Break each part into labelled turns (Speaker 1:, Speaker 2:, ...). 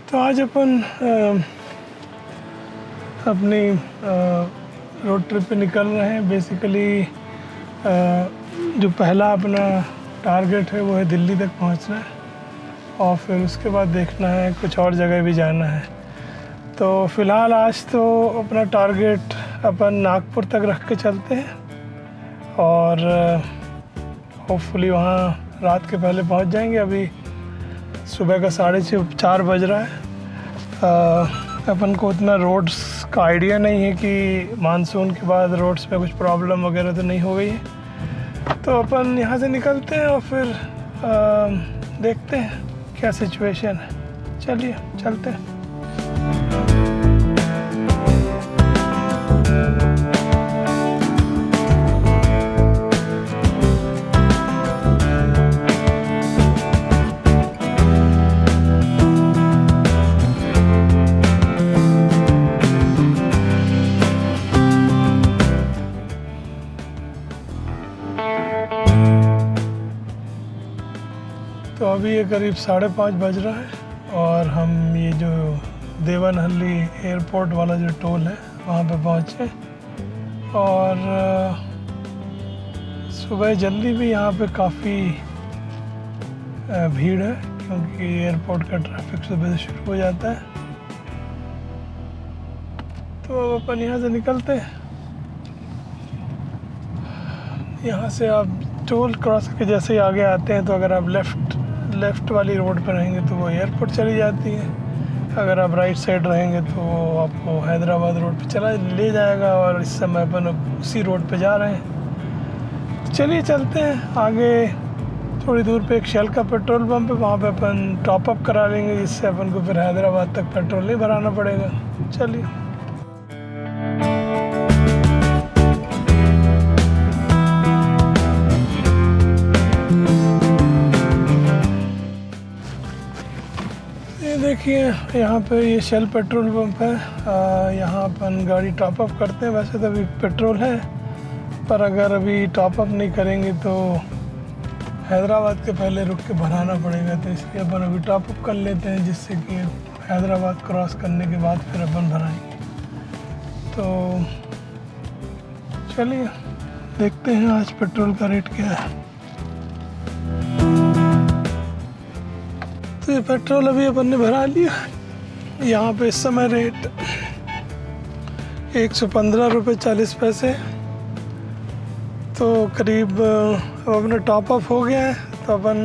Speaker 1: तो आज अपन अपनी रोड ट्रिप पे निकल रहे हैं। बेसिकली जो पहला अपना टारगेट है वो है दिल्ली तक पहुंचना है और फिर उसके बाद देखना है कुछ और जगह भी जाना है। तो फ़िलहाल आज तो अपना टारगेट अपन नागपुर तक रख के चलते हैं और होपफुली वहाँ रात के पहले पहुँच जाएंगे। अभी सुबह का 3:30-4 बज रहा है। अपन को उतना रोड्स का आइडिया नहीं है कि मानसून के बाद रोड्स में कुछ प्रॉब्लम वगैरह तो नहीं हो गई है। तो अपन यहाँ से निकलते हैं और फिर देखते हैं क्या सिचुएशन है। चलिए चलते हैं। तो अभी ये करीब 5:30 बज रहा है और हम ये जो देवनहल्ली एयरपोर्ट वाला जो टोल है वहाँ पे पहुँचे और सुबह जल्दी भी यहाँ पे काफ़ी भीड़ है क्योंकि एयरपोर्ट का ट्रैफिक सुबह से शुरू हो जाता है। तो अब अपन यहाँ से निकलते हैं। यहाँ से आप टोल क्रॉस करके जैसे ही आगे आते हैं तो अगर आप लेफ़्ट वाली रोड पर रहेंगे तो वो एयरपोर्ट चली जाती है। अगर आप राइट साइड रहेंगे तो वो आपको हैदराबाद रोड पे ले जाएगा और इस समय अपन उसी रोड पे जा रहे हैं। चलिए चलते हैं आगे। थोड़ी दूर पे एक शेल का पेट्रोल पंप है, वहाँ पे अपन टॉप अप करा लेंगे जिससे अपन को फिर हैदराबाद तक पेट्रोल नहीं भराना पड़ेगा। चलिए। देखिए यहाँ पे ये शेल पेट्रोल पंप है। यहाँ अपन गाड़ी टॉप अप करते हैं। वैसे तो अभी पेट्रोल है पर अगर अभी टॉप अप नहीं करेंगे तो हैदराबाद के पहले रुक के भराना पड़ेगा। तो इसलिए अपन अभी टॉप अप कर लेते हैं जिससे कि हैदराबाद क्रॉस करने के बाद फिर अपन भराएंगे। तो चलिए देखते हैं आज पेट्रोल का रेट क्या है। तो ये पेट्रोल अभी अपन ने भरा लिया। यहाँ पे इस समय रेट 115 रुपये 40 पैसे। तो करीब अब अपना टॉप अप हो गया है तो अपन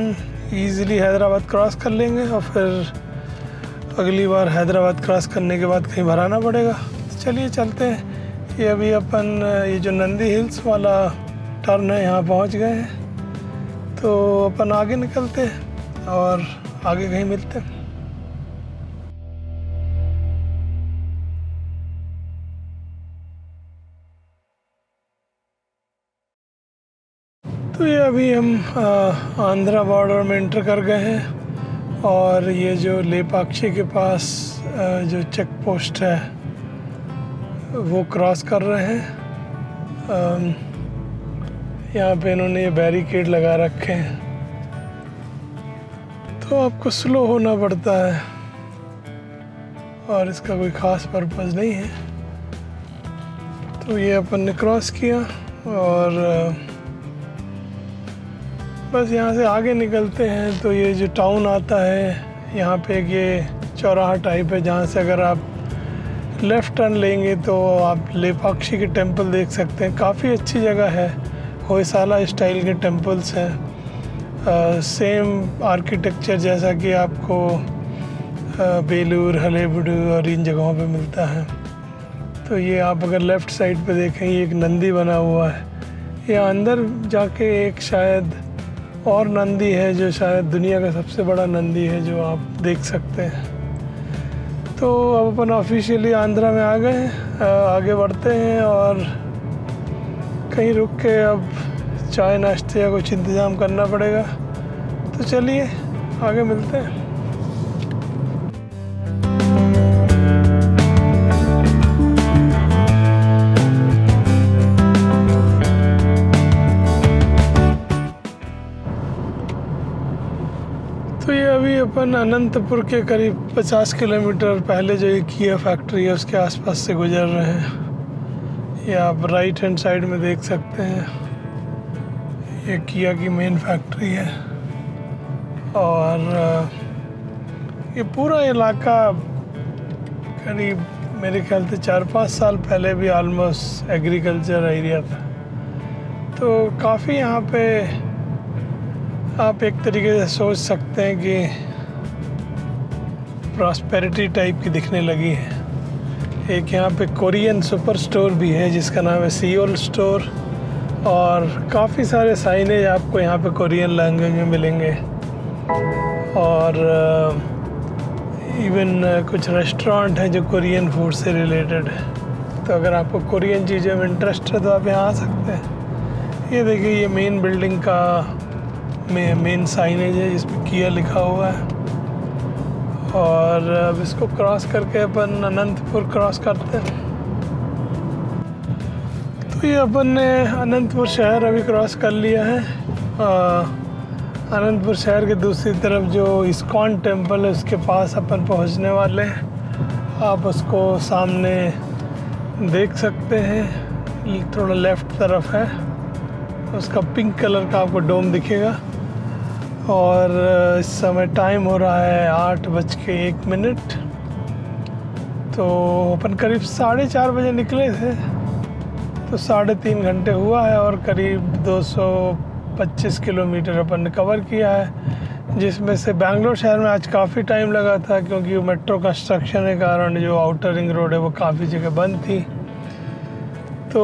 Speaker 1: इजीली हैदराबाद क्रॉस कर लेंगे और फिर अगली बार हैदराबाद क्रॉस करने के बाद कहीं भराना पड़ेगा। तो चलिए चलते हैं। ये अभी अपन ये जो नंदी हिल्स वाला टर्न है यहाँ पहुँच गए हैं। तो अपन आगे निकलते हैं और आगे कहीं मिलते हैं। तो ये अभी हम आंध्रा बॉर्डर में एंटर कर गए हैं और ये जो लेपाक्षी के पास जो चेक पोस्ट है वो क्रॉस कर रहे हैं। यहाँ पे इन्होंने ये बैरिकेड लगा रखे हैं तो आपको स्लो होना पड़ता है और इसका कोई ख़ास पर्पज़ नहीं है। तो ये अपन ने क्रॉस किया और बस यहाँ से आगे निकलते हैं। तो ये जो टाउन आता है यहाँ पे एक ये चौराहा टाइप है जहाँ से अगर आप लेफ़्ट टर्न लेंगे तो आप लेपाक्षी के टेंपल देख सकते हैं। काफ़ी अच्छी जगह है। होयसाला स्टाइल के टेंपल्स हैं। सेम आर्किटेक्चर जैसा कि आपको बेलूर हलेबीडु और इन जगहों पे मिलता है। तो ये आप अगर लेफ़्ट साइड पे देखें ये एक नंदी बना हुआ है। ये अंदर जाके एक शायद और नंदी है जो शायद दुनिया का सबसे बड़ा नंदी है जो आप देख सकते हैं। तो अब अपन ऑफिशियली आंध्रा में आ गए हैं। आगे बढ़ते हैं और कहीं रुक के अब चाय नाश्ते या कुछ इंतज़ाम करना पड़ेगा। तो चलिए आगे मिलते हैं। तो ये अभी अपन अपन अनंतपुर के करीब 50 किलोमीटर पहले जो ये किया फैक्ट्री है उसके आसपास से गुजर रहे हैं। ये आप राइट हैंड साइड में देख सकते हैं, ये किया की मेन फैक्ट्री है। और ये पूरा इलाका करीब मेरे ख्याल से 4-5 साल पहले भी ऑलमोस्ट एग्रीकल्चर एरिया था। तो काफ़ी यहाँ पे आप एक तरीके से सोच सकते हैं कि प्रॉस्पेरिटी टाइप की दिखने लगी है। एक यहाँ पे कोरियन सुपर स्टोर भी है जिसका नाम है सियोल स्टोर, और काफ़ी सारे साइनेज आपको यहाँ पे कोरियन लैंग्वेज में मिलेंगे। और इवन कुछ रेस्टोरेंट हैं जो कोरियन फूड से रिलेटेड है। तो अगर आपको कोरियन चीज़ों में इंटरेस्ट है तो आप यहाँ आ सकते हैं। ये देखिए, ये मेन बिल्डिंग का मेन साइनेज है जिसमें किया लिखा हुआ है। और अब इसको क्रॉस करके अपन अनंतपुर क्रॉस करते हैं। तो ये अपन ने अनंतपुर शहर अभी क्रॉस कर लिया है। अनंतपुर शहर के दूसरी तरफ जो इस्कॉन टेम्पल है उसके पास अपन पहुंचने वाले हैं। आप उसको सामने देख सकते हैं, थोड़ा लेफ़्ट तरफ है, उसका पिंक कलर का आपको डोम दिखेगा। और इस समय टाइम हो रहा है 8:01। तो अपन करीब 4:30 बजे निकले थे, तो 3.5 घंटे हुआ है और करीब 225 किलोमीटर अपन ने कवर किया है। जिसमें से बेंगलोर शहर में आज काफ़ी टाइम लगा था क्योंकि मेट्रो कंस्ट्रक्शन के कारण जो आउटर रिंग रोड है वो काफ़ी जगह बंद थी। तो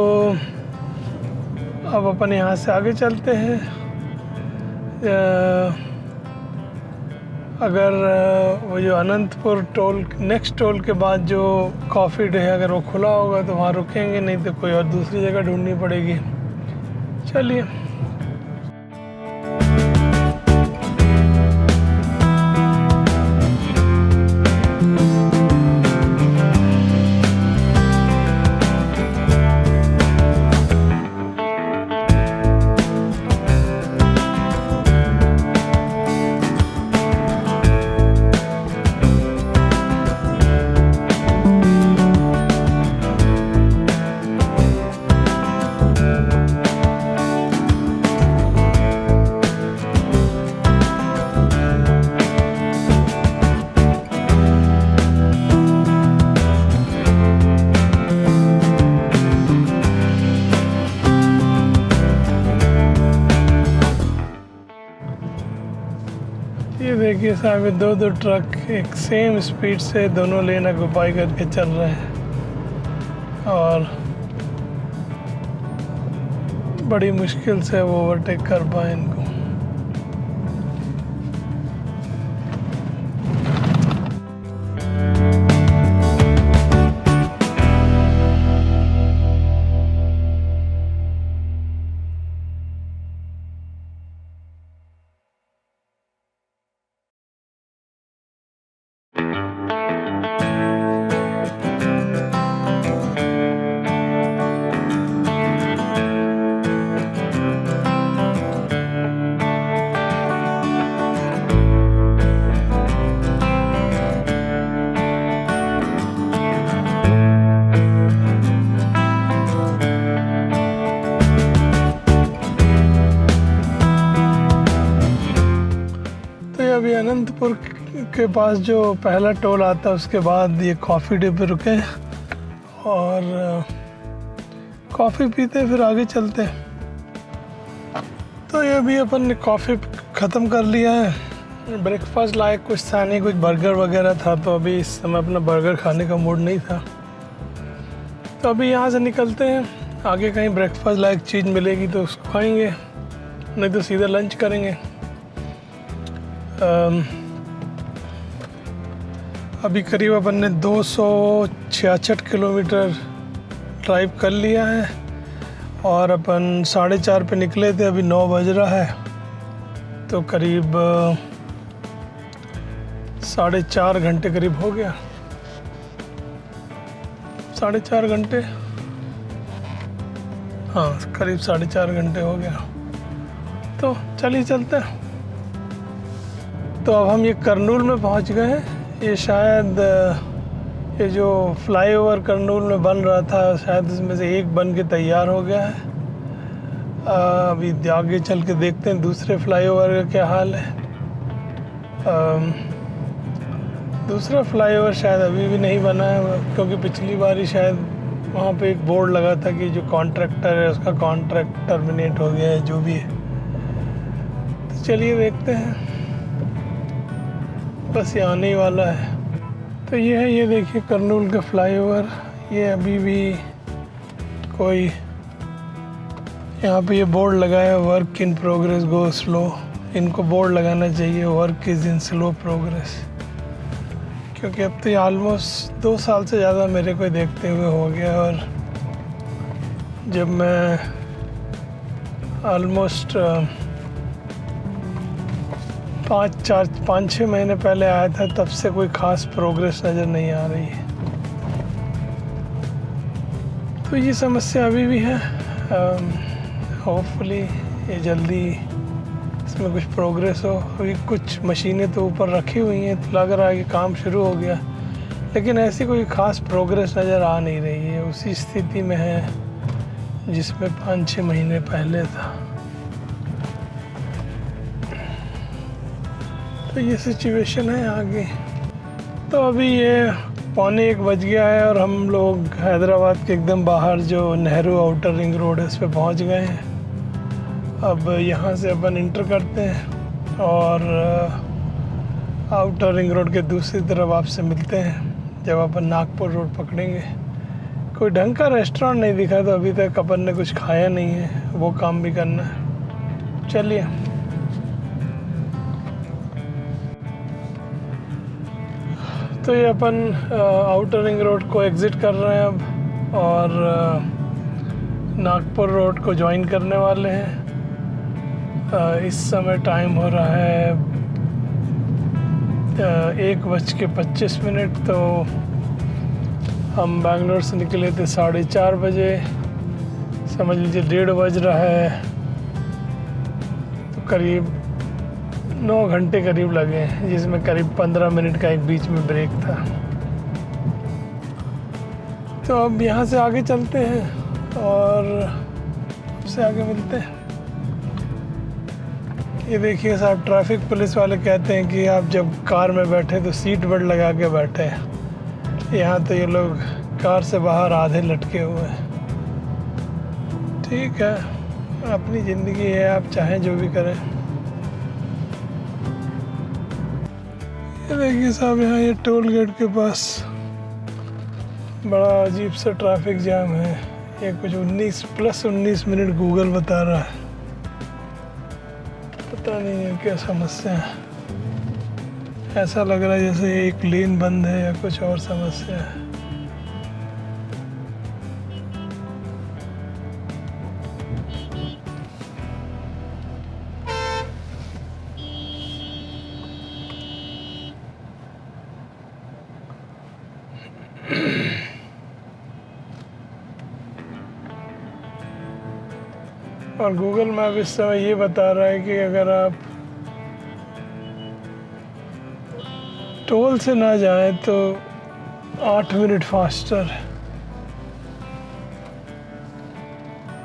Speaker 1: अब अपन यहाँ से आगे चलते हैं। अगर वो जो अनंतपुर टोल नेक्स्ट टोल के बाद जो कॉफ़ी डे है अगर वो खुला होगा तो वहाँ रुकेंगे, नहीं तो कोई और दूसरी जगह ढूंढनी पड़ेगी। चलिए। ये देखिए सामने दो ट्रक एक सेम स्पीड से दोनों लेन ऑक्यूपाई करके चल रहे हैं और बड़ी मुश्किल से वो ओवरटेक कर पाए इनको। अभी अनंतपुर के पास जो पहला टोल आता है उसके बाद ये कॉफ़ी डे पे रुके और कॉफ़ी पीते फिर आगे चलते हैं। तो ये अभी अपन ने कॉफ़ी ख़त्म कर लिया है। ब्रेकफास्ट लायक कुछ था नहीं, कुछ बर्गर वगैरह था, तो अभी इस समय अपना बर्गर खाने का मूड नहीं था। तो अभी यहाँ से निकलते हैं, आगे कहीं ब्रेकफास्ट लायक चीज़ मिलेगी तो उसको खाएंगे, नहीं तो सीधा लंच करेंगे। अभी करीब अपन ने 266 किलोमीटर ड्राइव कर लिया है और अपन 4:30 पे निकले थे, अभी 9 बज रहा है, तो करीब 4.5 घंटे करीब हो गया। 4.5 घंटे, हाँ करीब 4.5 घंटे हो गया। तो चलिए चलते हैं। तो अब हम ये करनूल में पहुंच गए हैं। ये शायद ये जो फ्लाईओवर करनूल में बन रहा था शायद इसमें से एक बन के तैयार हो गया है। अभी आगे चल के देखते हैं दूसरे फ्लाईओवर का क्या हाल है। दूसरा फ्लाईओवर शायद अभी भी नहीं बना है, क्योंकि पिछली बार ही शायद वहाँ पे एक बोर्ड लगा था कि जो कॉन्ट्रैक्टर है उसका कॉन्ट्रैक्ट टर्मिनेट हो गया है, जो भी है। तो चलिए देखते हैं, बस ये आने ही वाला है। तो ये है, ये देखिए करनूल का फ्लाईओवर। ये अभी भी कोई यहाँ पे ये बोर्ड लगाया, work in progress go slow. इनको बोर्ड लगाना चाहिए, work is in slow progress, क्योंकि अब तो ये ऑलमोस्ट 2 साल से ज़्यादा मेरे को देखते हुए हो गया। और जब मैं ऑलमोस्ट 5-6 महीने पहले आया था, तब से कोई ख़ास प्रोग्रेस नज़र नहीं आ रही है। तो ये समस्या अभी भी है। होपफुली ये जल्दी इसमें कुछ प्रोग्रेस हो। अभी कुछ मशीनें तो ऊपर रखी हुई हैं, तो लग रहा है कि काम शुरू हो गया, लेकिन ऐसी कोई ख़ास प्रोग्रेस नज़र आ नहीं रही है। उसी स्थिति में है जिसमें 5-6 महीने पहले था। तो ये सिचुएशन है आगे। तो अभी ये 1:45 बज गया है और हम लोग हैदराबाद के एकदम बाहर जो नेहरू आउटर रिंग रोड है उस पर पहुँच गए हैं। अब यहाँ से अपन इंटर करते हैं और आउटर रिंग रोड के दूसरी तरफ आपसे मिलते हैं जब अपन नागपुर रोड पकड़ेंगे। कोई ढंग का रेस्टोरेंट नहीं दिखा, तो अभी तक अपन ने कुछ खाया नहीं है, वो काम भी करना है। चलिए। तो ये अपन आउटर रिंग रोड को एग्ज़िट कर रहे हैं अब, और नागपुर रोड को ज्वाइन करने वाले हैं। इस समय टाइम हो रहा है 1:25। तो हम बैंगलोर से निकले थे 4:30 बजे, समझ लीजिए 1:30 बज रहा है। तो करीब 9 घंटे करीब लगे, जिसमें करीब 15 मिनट का एक बीच में ब्रेक था। तो अब यहाँ से आगे चलते हैं और उससे आगे मिलते हैं। ये देखिए साहब, ट्रैफिक पुलिस वाले कहते हैं कि आप जब कार में बैठे तो सीट बेल्ट लगा के बैठे हैं। यहाँ तो ये लोग कार से बाहर आधे लटके हुए हैं। ठीक है, अपनी ज़िंदगी है, आप चाहें जो भी करें। ये देखिए साहब, यहाँ ये टोल गेट के पास बड़ा अजीब सा ट्रैफिक जाम है। ये कुछ 19+19 मिनट गूगल बता रहा है, पता नहीं है क्या समस्या है। ऐसा लग रहा है जैसे एक लेन बंद है या कुछ और समस्या है। और गूगल मैप इस समय ये बता रहा है कि अगर आप टोल से ना जाएं तो 8 मिनट फास्टर है।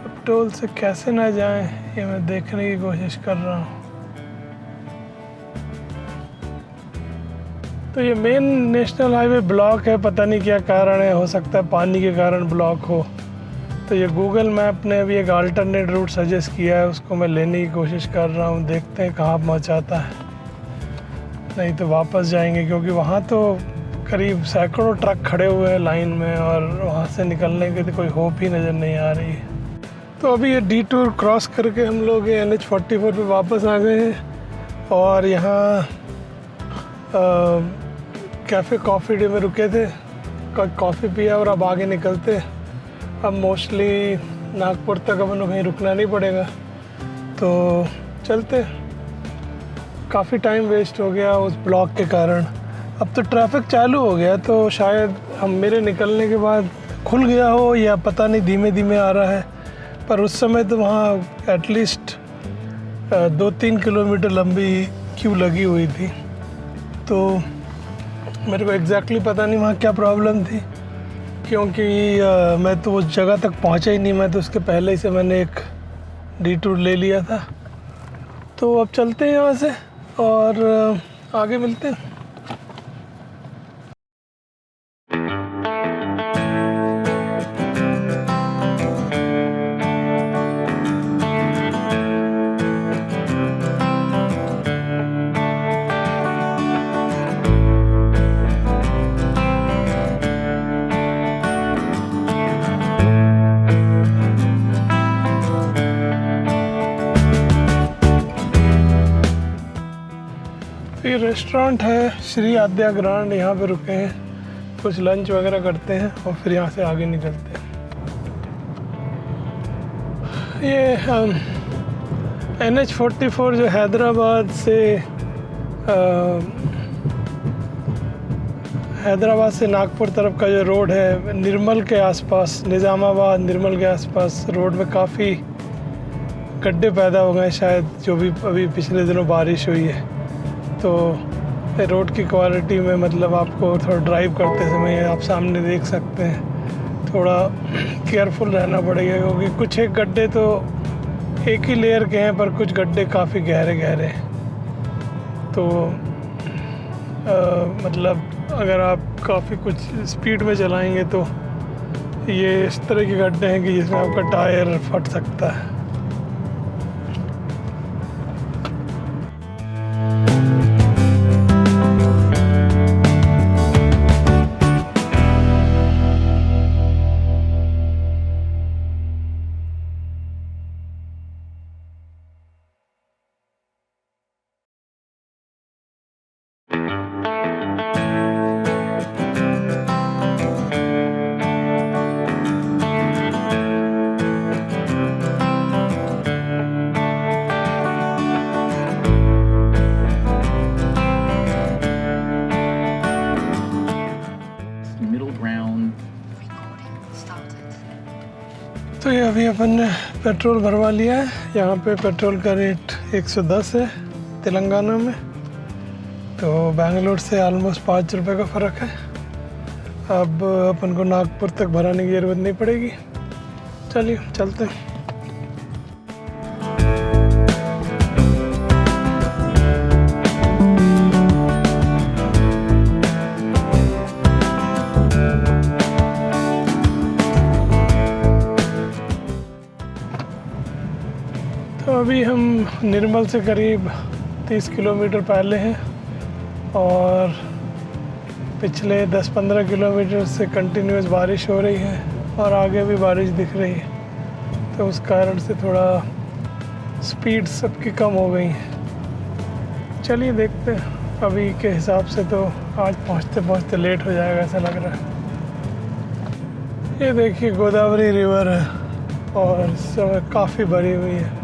Speaker 1: अब टोल से कैसे ना जाएं ये मैं देखने की कोशिश कर रहा हूँ। तो ये मेन नेशनल हाईवे ब्लॉक है, पता नहीं क्या कारण है, हो सकता है पानी के कारण ब्लॉक हो। तो ये गूगल मैप ने अभी एक अल्टरनेट रूट सजेस्ट किया है, उसको मैं लेने की कोशिश कर रहा हूँ। देखते हैं कहाँ पहुँचाता है, नहीं तो वापस जाएंगे, क्योंकि वहाँ तो करीब सैकड़ों ट्रक खड़े हुए हैं लाइन में और वहाँ से निकलने की तो कोई होप ही नज़र नहीं आ रही है। तो अभी ये डिटूर क्रॉस करके हम लोग NH44 पे वापस आ गए हैं और यहाँ कैफ़े कॉफ़ी डे में रुके थे, कॉफ़ी पिया और अब आगे निकलते। अब मोस्टली नागपुर तक अपन को कहीं रुकना नहीं पड़ेगा, तो चलते। काफ़ी टाइम वेस्ट हो गया उस ब्लॉक के कारण। अब तो ट्रैफिक चालू हो गया, तो शायद हम मेरे निकलने के बाद खुल गया हो या पता नहीं, धीमे धीमे आ रहा है। पर उस समय तो वहाँ एटलीस्ट 2-3 किलोमीटर लंबी क्यू लगी हुई थी। तो मेरे को एग्जैक्टली पता नहीं वहाँ क्या प्रॉब्लम थी, क्योंकि मैं तो उस जगह तक पहुँचा ही नहीं। मैं तो उसके पहले ही से मैंने एक डिटूर ले लिया था। तो अब चलते हैं यहाँ से और आगे मिलते हैं। ये रेस्टोरेंट है श्री आद्या ग्रांड, यहाँ पे रुके हैं, कुछ लंच वगैरह करते हैं और फिर यहाँ से आगे निकलते हैं। ये NH44 जो हैदराबाद से नागपुर तरफ का जो रोड है, निर्मल के आसपास, निज़ामाबाद निर्मल के आसपास रोड में काफ़ी गड्ढे पैदा हो गए शायद, जो भी अभी पिछले दिनों बारिश हुई है। तो रोड की क्वालिटी में मतलब आपको थोड़ा ड्राइव करते समय आप सामने देख सकते हैं, थोड़ा केयरफुल रहना पड़ेगा, क्योंकि कुछ एक गड्ढे तो एक ही लेयर के हैं, पर कुछ गड्ढे काफ़ी गहरे गहरे हैं। तो मतलब अगर आप काफ़ी कुछ स्पीड में चलाएंगे तो ये इस तरह के गड्ढे हैं कि जिसमें आपका टायर फट सकता है। तो ये अभी अपन ने पेट्रोल भरवा लिया है। यहाँ पे पेट्रोल का रेट 110 है तेलंगाना में, तो बेंगलोर से ऑलमोस्ट 5 रुपये का फ़र्क है। अब अपन को नागपुर तक भराने की ज़रूरत नहीं पड़ेगी। चलिए चलते हैं। तो अभी हम निर्मल से करीब 30 किलोमीटर पहले हैं और पिछले 10-15 किलोमीटर से कंटिन्यूस बारिश हो रही है और आगे भी बारिश दिख रही है, तो उस कारण से थोड़ा स्पीड सबकी कम हो गई है। चलिए देखते हैं, अभी के हिसाब से तो आज पहुंचते पहुंचते लेट हो जाएगा ऐसा लग रहा है। ये देखिए गोदावरी रिवर है और इस समय काफ़ी भरी हुई है।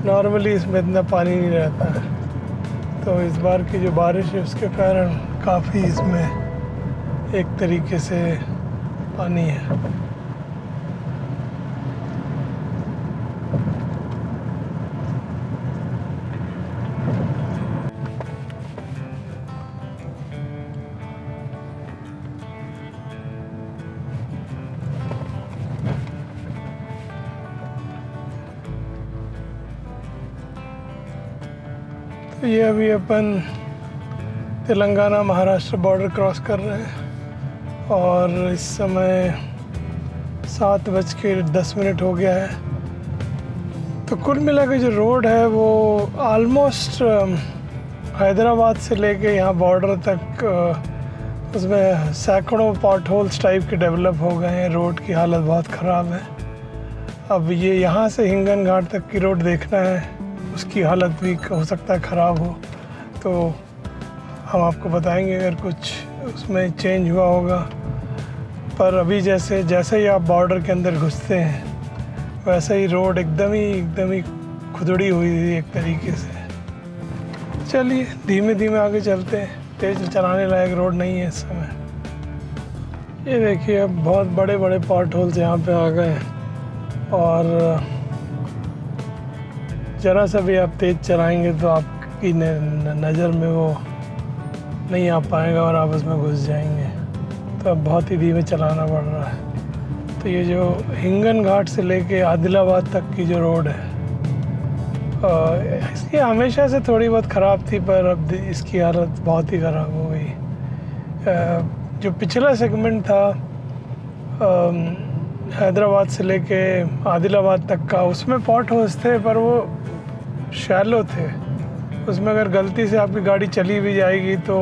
Speaker 1: नॉर्मली इसमें इतना पानी नहीं रहता है, तो इस बार की जो बारिश है उसके कारण काफ़ी इसमें एक तरीके से पानी है। तो ये अभी अपन तेलंगाना महाराष्ट्र बॉर्डर क्रॉस कर रहे हैं और इस समय 7:10 हो गया है। तो कुल मिला के जो रोड है वो ऑलमोस्ट हैदराबाद से लेके यहाँ बॉर्डर तक उसमें सैकड़ों पॉट होल्स टाइप के डेवलप हो गए हैं। रोड की हालत बहुत ख़राब है। अब ये यहाँ से हिंगन घाट तक की रोड देखना है, उसकी हालत भी हो सकता है ख़राब हो, तो हम आपको बताएंगे अगर कुछ उसमें चेंज हुआ होगा। पर अभी जैसे ही आप बॉर्डर के अंदर घुसते हैं वैसे ही रोड एकदम ही खुदड़ी हुई थी एक तरीके से। चलिए धीमे धीमे आगे चलते हैं, तेज़ चलाने लायक रोड नहीं है इस समय। ये देखिए अब बहुत बड़े बड़े पॉट होल्स यहाँ पे आ गए हैं और ज़रा सा भी आप तेज़ चलाएंगे तो आपकी नज़र में वो नहीं आ पाएगा और आप उसमें घुस जाएंगे। तो अब बहुत ही धीमे चलाना पड़ रहा है। तो ये जो हिंगन घाट से लेके आदिलाबाद तक की जो रोड है, इसकी हमेशा से थोड़ी बहुत ख़राब थी, पर अब इसकी हालत बहुत ही ख़राब हो गई। जो पिछला सेगमेंट था हैदराबाद से लेके आदिलाबाद तक का, उसमें पॉट होल्स थे पर वो शैलो थे। उसमें अगर गलती से आपकी गाड़ी चली भी जाएगी तो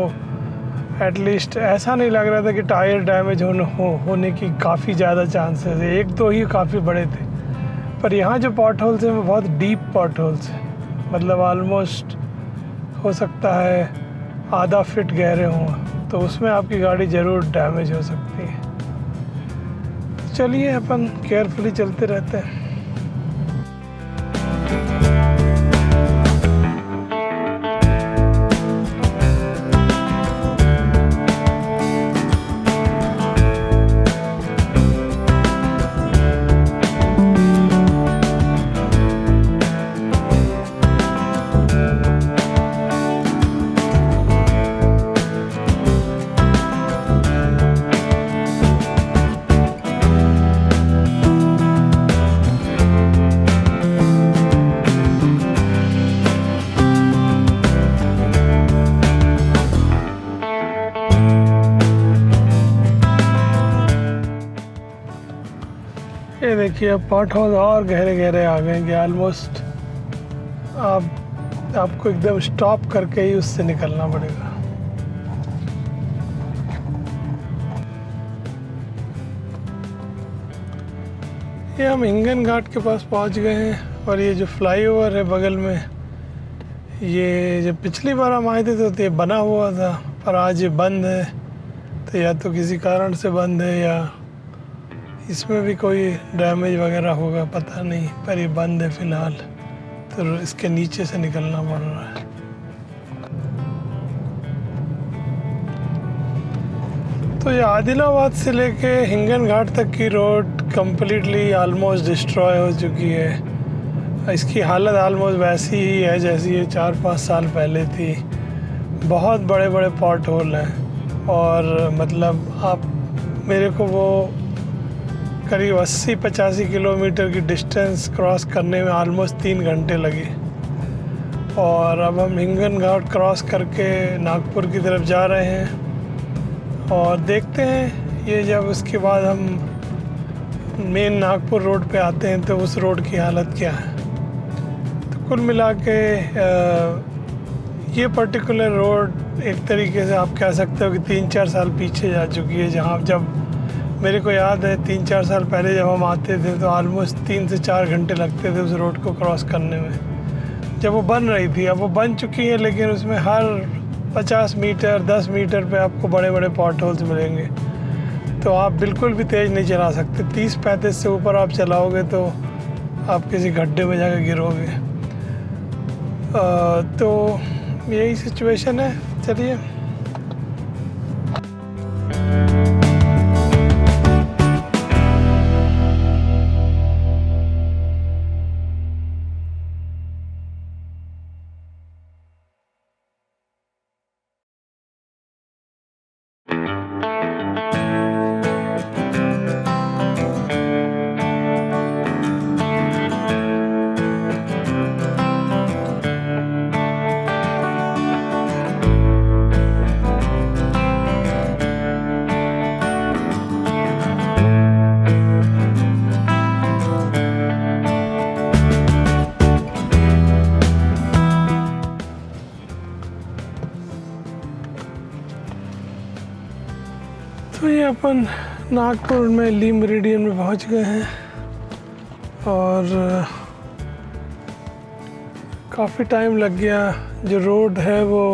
Speaker 1: एटलीस्ट ऐसा नहीं लग रहा था कि टायर डैमेज होने की काफ़ी ज़्यादा चांसेस है। एक दो ही काफ़ी बड़े थे, पर यहाँ जो पॉट होल्स हैं वो बहुत डीप पॉट होल्स हैं, मतलब ऑलमोस्ट हो सकता है आधा फीट गहरे हों, तो उसमें आपकी गाड़ी ज़रूर डैमेज हो सकती है। चलिए अपन केयरफुली चलते रहते हैं। ये देखिए अब पॉट होल और गहरे गहरे आ गए कि ऑलमोस्ट आपको एकदम स्टॉप करके ही उससे निकलना पड़ेगा। ये हम हिंगन घाट के पास पहुंच गए हैं और ये जो फ्लाईओवर है बगल में, ये जब पिछली बार हम आए थे तो ये बना हुआ था, पर आज ये बंद है। तो या तो किसी कारण से बंद है या इसमें भी कोई डैमेज वगैरह होगा, पता नहीं, पर ये बंद है फ़िलहाल। तो इसके नीचे से निकलना पड़ रहा है। तो ये आदिलाबाद से लेके हिंगन घाट तक की रोड कम्प्लीटली ऑलमोस्ट डिस्ट्रॉय हो चुकी है। इसकी हालत ऑलमोस्ट वैसी ही है जैसी ये 4-5 साल पहले थी। बहुत बड़े बड़े पॉट होल हैं और मतलब आप मेरे को वो करीब 80-85 किलोमीटर की डिस्टेंस क्रॉस करने में ऑलमोस्ट 3 घंटे लगे। और अब हम हिंगन घाट क्रॉस करके नागपुर की तरफ जा रहे हैं और देखते हैं ये जब उसके बाद हम मेन नागपुर रोड पे आते हैं तो उस रोड की हालत क्या है। तो कुल मिला के ये पर्टिकुलर रोड एक तरीके से आप कह सकते हो कि 3-4 साल पीछे जा चुकी है। जहाँ जब मेरे को याद है 3-4 साल पहले जब हम आते थे तो ऑलमोस्ट 3 से 4 घंटे लगते थे उस रोड को क्रॉस करने में, जब वो बन रही थी। अब वो बन चुकी है लेकिन उसमें हर 50 मीटर 10 मीटर पे आपको बड़े बड़े पॉट होल्स मिलेंगे। तो आप बिल्कुल भी तेज़ नहीं चला सकते। 30-35 से ऊपर आप चलाओगे तो आप किसी गड्ढे में जाकर गिरोगे। तो यही सिचुएशन है। चलिए तो ये अपन नागपुर में ली मेरिडियन में पहुंच गए हैं और काफ़ी टाइम लग गया। जो रोड है वो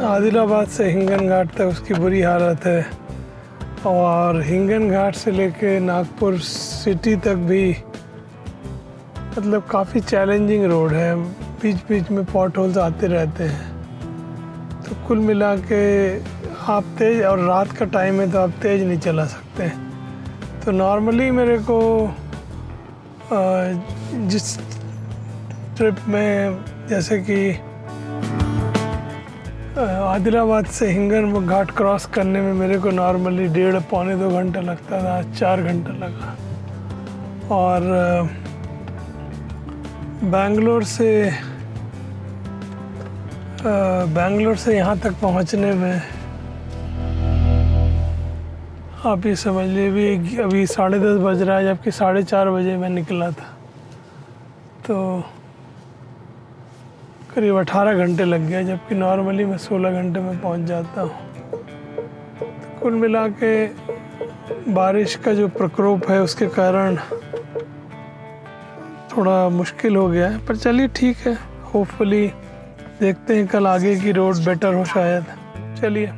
Speaker 1: आदिलाबाद से हिंगन घाट तक उसकी बुरी हालत है और हिंगन घाट से लेके नागपुर सिटी तक भी मतलब काफ़ी चैलेंजिंग रोड है। बीच बीच में पॉट होल्स आते रहते हैं। तो कुल मिला के आप तेज़, और रात का टाइम है तो आप तेज़ नहीं चला सकते। तो नॉर्मली मेरे को जिस ट्रिप में जैसे कि आदिलाबाद से हिंगन घाट क्रॉस करने में मेरे को नॉर्मली 1.5 पौने 2 घंटा लगता था, 4 घंटा लगा। और बैंगलोर से यहाँ तक पहुँचने में आप ये समझ लीजिए अभी 10:30 बज रहा है, जबकि 4:30 बजे मैं निकला था, तो करीब 18 घंटे लग गया, जबकि नॉर्मली मैं 16 घंटे में पहुंच जाता हूं। तो कुल मिला के बारिश का जो प्रकोप है उसके कारण थोड़ा मुश्किल हो गया है, पर चलिए ठीक है। होपफुली देखते हैं कल आगे की रोड बेटर हो शायद। चलिए।